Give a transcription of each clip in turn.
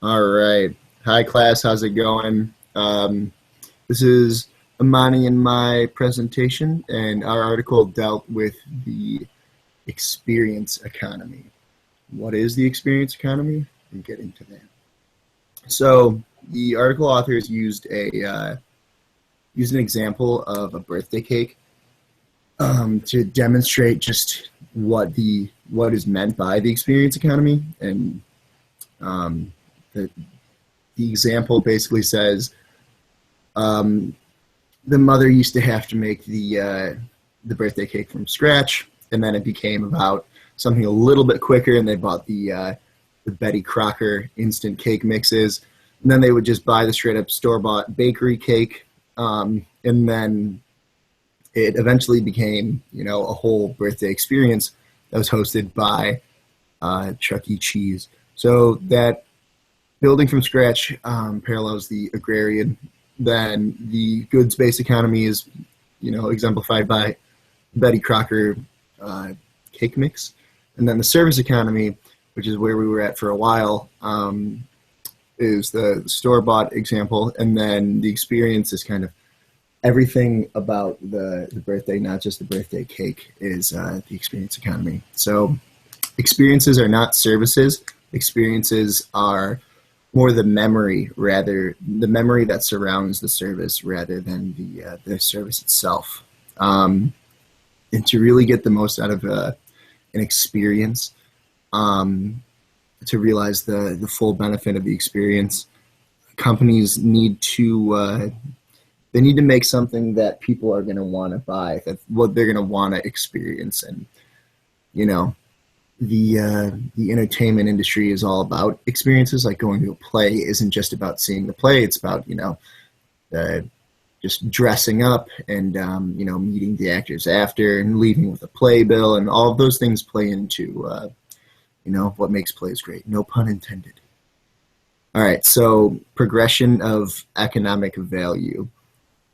All right. Hi, class. How's it going? This is Imani and my presentation, and our article dealt with the experience economy. What is the experience economy? We'll get into that. So, the article authors used an example of a birthday cake to demonstrate just what is meant by the experience economy, and um, the the example basically says um, the mother used to have to make the birthday cake from scratch, and then it became about something a little bit quicker, and they bought the Betty Crocker instant cake mixes, and then they would just buy the straight up store bought bakery cake, and then it eventually became a whole birthday experience that was hosted by Chuck E. Cheese. So that building from scratch parallels the agrarian. Then the goods-based economy is, exemplified by Betty Crocker cake mix, and then the service economy, which is where we were at for a while, is the store-bought example, and then the experience is kind of everything about the birthday, not just the birthday cake, is the experience economy. So experiences are not services. Experiences are more the memory that surrounds the service rather than the service itself. And to really get the most out of an experience, to realize the full benefit of the experience, companies need to they need to make something that people are going to want to buy, that what they're going to want to experience. And you know the entertainment industry is all about experiences. Like going to a play isn't just about seeing the play; it's about uh, just dressing up and meeting the actors after and leaving with a playbill, and all of those things play into what makes plays great. No pun intended. All right, so progression of economic value.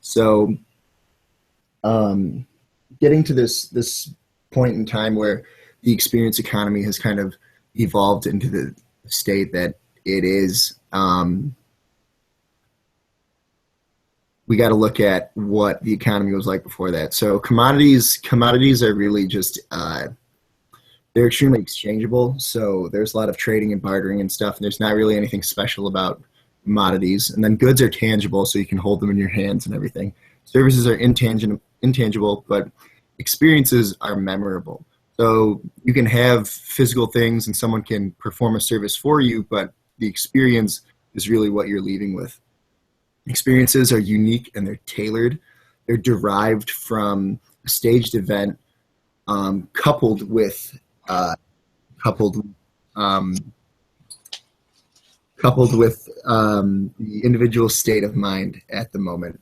So, getting to this point in time where the experience economy has kind of evolved into the state that it is. We got to look at what the economy was like before that. So commodities are really just they're extremely exchangeable. So there's a lot of trading and bartering and stuff. And there's not really anything special about commodities. And then goods are tangible, so you can hold them in your hands and everything. Services are intangible, but experiences are memorable. So you can have physical things and someone can perform a service for you, but the experience is really what you're leaving with. Experiences are unique and they're tailored. They're derived from a staged event, coupled with coupled um, coupled with the individual state of mind at the moment.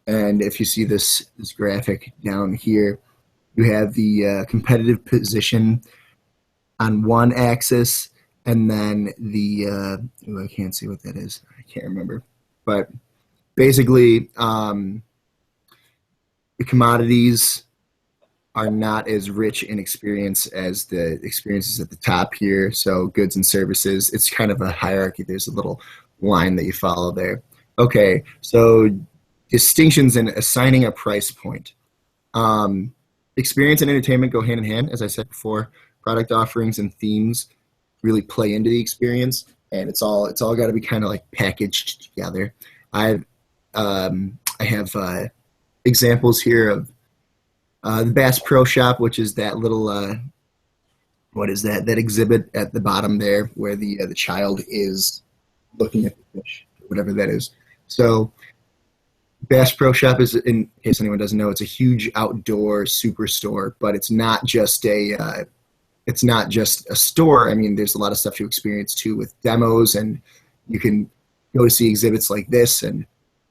And if you see this graphic down here, you have the competitive position on one axis, and then I can't see what that is. I can't remember, but basically, the commodities are not as rich in experience as the experiences at the top here. So goods and services, it's kind of a hierarchy. There's a little line that you follow there. Okay, so distinctions in assigning a price point. Experience and entertainment go hand in hand, as I said before. Product offerings and themes really play into the experience, and it's all got to be kind of like packaged together. I have examples here of the Bass Pro Shop, which is that little what is that exhibit at the bottom there where the child is looking at the fish, whatever that is. So Bass Pro Shop is, in case anyone doesn't know, it's a huge outdoor superstore, but it's not just a store. I mean, there's a lot of stuff to experience too with demos, and you can go to see exhibits like this, and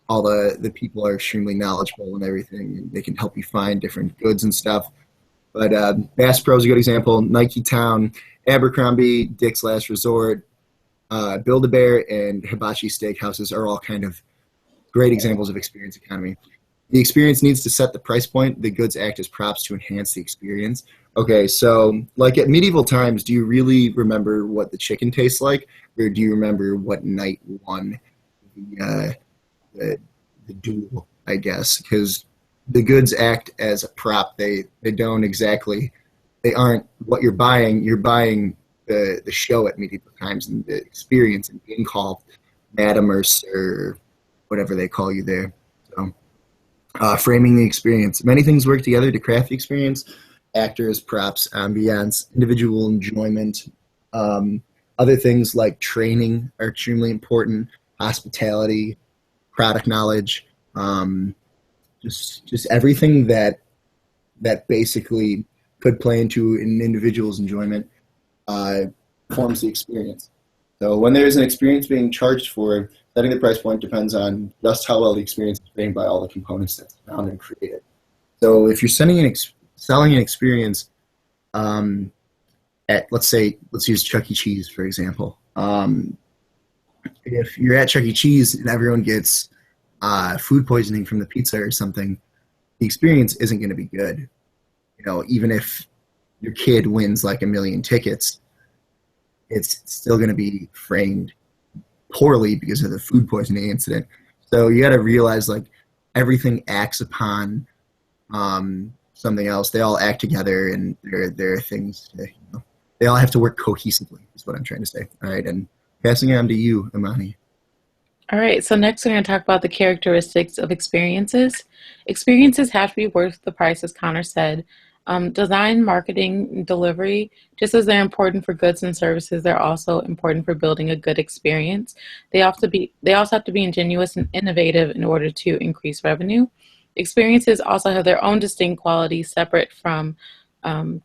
all the people are extremely knowledgeable and everything, and they can help you find different goods and stuff. But Bass Pro is a good example. Nike Town, Abercrombie, Dick's Last Resort, Build-A-Bear, and Hibachi Steakhouses are all kind of great examples of experience economy. The experience needs to set the price point. The goods act as props to enhance the experience. Okay, so like at medieval times, do you really remember what the chicken tastes like, or do you remember what knight won the the, the duel? I guess because the goods act as a prop. They don't exactly they aren't what you're buying. You're buying the show at medieval times and the experience and being called madam or sir, whatever they call you there. So framing the experience. Many things work together to craft the experience. Actors, props, ambience, individual enjoyment. Other things like training are extremely important. Hospitality, product knowledge, just everything that basically could play into an individual's enjoyment uh, forms the experience. So when there is an experience being charged for, setting the price point depends on just how well the experience is framed by all the components that's found and created. So if you're selling an experience um, at, let's say, let's use Chuck E. Cheese, for example. If you're at Chuck E. Cheese and everyone gets food poisoning from the pizza or something, the experience isn't going to be good. You know, even if your kid wins like a million tickets, it's still going to be framed poorly because of the food poisoning incident. So you got to realize like everything acts upon something else. They all act together, and there are things that, they all have to work cohesively. Is what I'm trying to say. All right, and passing it on to you, Imani. All right, so next we're going to talk about the characteristics of experiences. Experiences have to be worth the price, as Connor said. Design, marketing, and delivery, just as they're important for goods and services, they're also important for building a good experience. They also have to be ingenuous and innovative in order to increase revenue. Experiences also have their own distinct qualities separate from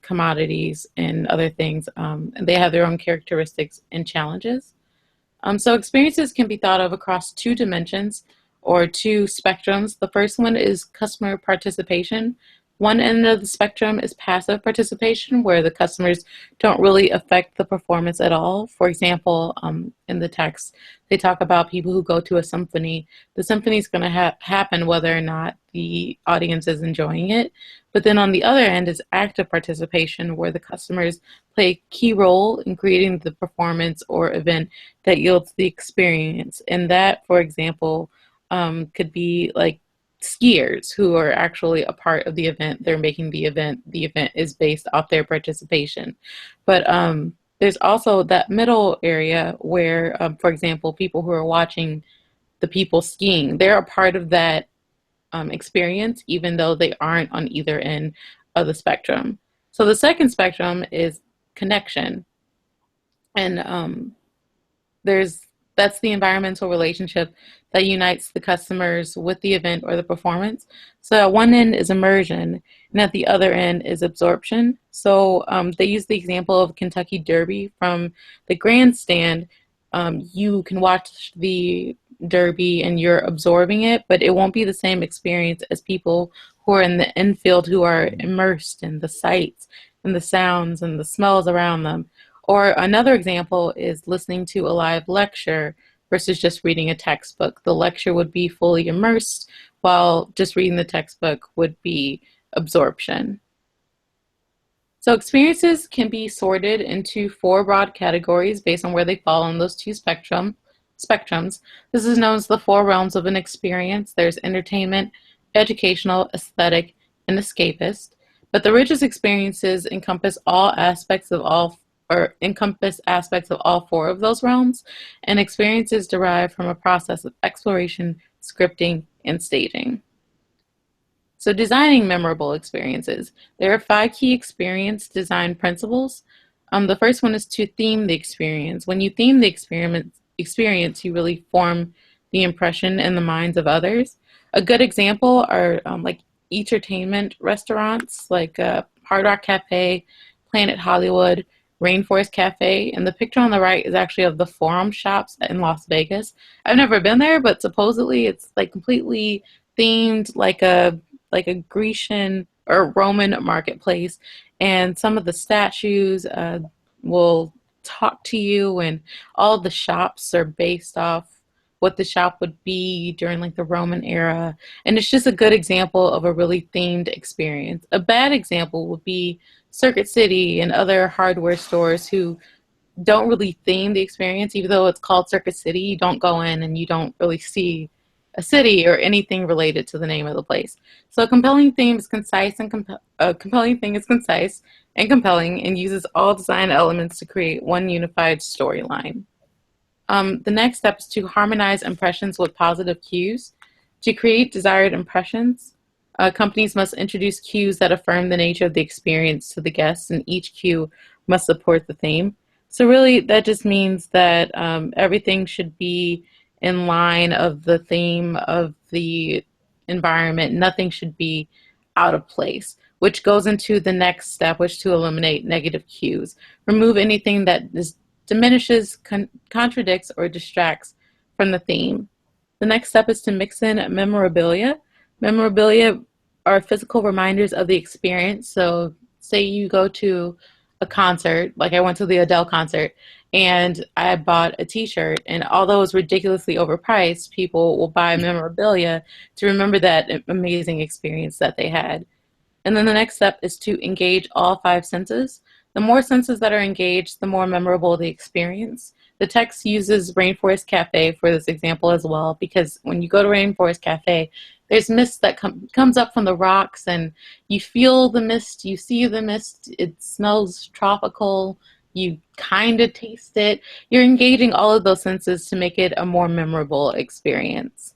commodities and other things, and they have their own characteristics and challenges. So experiences can be thought of across two dimensions or two spectrums. The first one is customer participation. One end of the spectrum is passive participation, where the customers don't really affect the performance at all. For example, in the text, they talk about people who go to a symphony. The symphony is going to happen whether or not the audience is enjoying it. But then on the other end is active participation, where the customers play a key role in creating the performance or event that yields the experience. And that, for example, could be like skiers who are actually a part of the event. They're making the event. The event is based off their participation. But there's also that middle area where, for example, people who are watching the people skiing, they're a part of that experience, even though they aren't on either end of the spectrum. So the second spectrum is connection. And there's that's the environmental relationship that unites the customers with the event or the performance. So at one end is immersion, and at the other end is absorption. So they use the example of Kentucky Derby from the grandstand. You can watch the Derby and you're absorbing it, but it won't be the same experience as people who are in the infield who are immersed in the sights and the sounds and the smells around them. Or another example is listening to a live lecture versus just reading a textbook. The lecture would be fully immersed, while just reading the textbook would be absorption. So experiences can be sorted into four broad categories based on where they fall on those two spectrums. This is known as the four realms of an experience. There's entertainment, educational, aesthetic, and escapist. But the richest experiences encompass aspects of all four of those realms, and experiences derive from a process of exploration, scripting, and staging. So designing memorable experiences. There are five key experience design principles. The first one is to theme the experience. When you theme the experience, you really form the impression in the minds of others. A good example are like entertainment restaurants like Hard Rock Cafe, Planet Hollywood, Rainforest Cafe, and the picture on the right is actually of the Forum Shops in Las Vegas. I've never been there, but supposedly it's like completely themed like a Grecian or Roman marketplace, and some of the statues will talk to you, and all the shops are based off what the shop would be during like the Roman era. And it's just a good example of a really themed experience. A bad example would be Circuit City and other hardware stores who don't really theme the experience, even though it's called Circuit City. You don't go in and you don't really see a city or anything related to the name of the place. So a compelling theme is concise and a compelling thing is concise and compelling and uses all design elements to create one unified storyline. The next step is to harmonize impressions with positive cues. To create desired impressions, companies must introduce cues that affirm the nature of the experience to the guests, and each cue must support the theme. So really, that just means that everything should be in line of the theme of the environment. Nothing should be out of place, which goes into the next step, which is to eliminate negative cues. Remove anything that diminishes, contradicts, or distracts from the theme. The next step is to mix in memorabilia. Memorabilia are physical reminders of the experience. So, say you go to a concert, like I went to the Adele concert, and I bought a T-shirt, and although it's ridiculously overpriced, people will buy memorabilia to remember that amazing experience that they had. And then the next step is to engage all five senses. The more senses that are engaged, the more memorable the experience. The text uses Rainforest Cafe for this example as well, because when you go to Rainforest Cafe, there's mist that comes up from the rocks, and you feel the mist, you see the mist, it smells tropical, you kind of taste it. You're engaging all of those senses to make it a more memorable experience.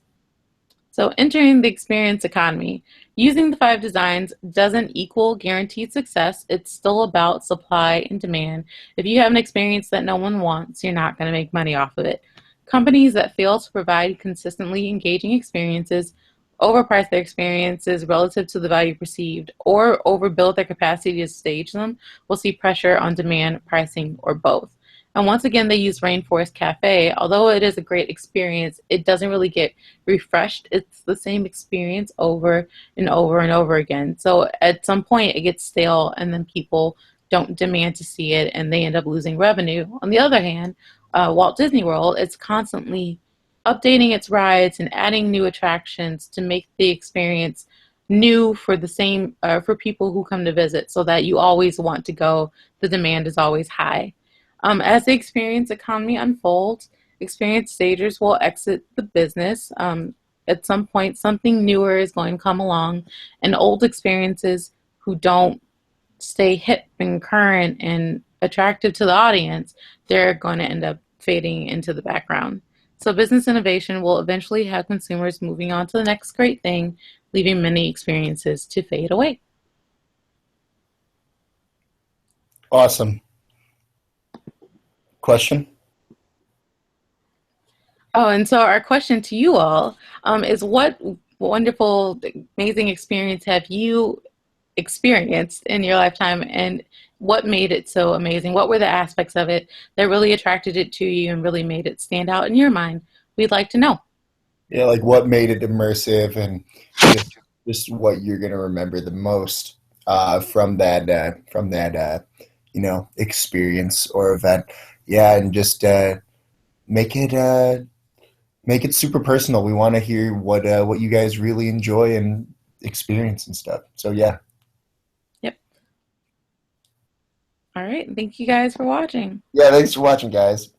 So entering the experience economy, using the five designs doesn't equal guaranteed success. It's still about supply and demand. If you have an experience that no one wants, you're not going to make money off of it. Companies that fail to provide consistently engaging experiences, overprice their experiences relative to the value perceived, or overbuild their capacity to stage them will see pressure on demand, pricing, or both. And once again, they use Rainforest Cafe. Although it is a great experience, it doesn't really get refreshed. It's the same experience over and over and over again. So at some point, it gets stale, and then people don't demand to see it, and they end up losing revenue. On the other hand, Walt Disney World, it's constantly updating its rides and adding new attractions to make the experience new for the same for people who come to visit, so that you always want to go. The demand is always high. As the experience economy unfolds, experienced stagers will exit the business. At some point, something newer is going to come along, and old experiences who don't stay hip and current and attractive to the audience, they're going to end up fading into the background. So, business innovation will eventually have consumers moving on to the next great thing, leaving many experiences to fade away. Awesome. Question? Oh, and so our question to you all is what wonderful, amazing experience have you experienced in your lifetime, and what made it so amazing? What were the aspects of it that really attracted it to you and really made it stand out in your mind? We'd like to know. Yeah, like what made it immersive and just what you're gonna remember the most from that experience or event. Yeah, and just make it uh, make it super personal. We want to hear what you guys really enjoy and experience and stuff. So yeah, Yep. All right. Thank you guys for watching. yeah. Thanks for watching, guys.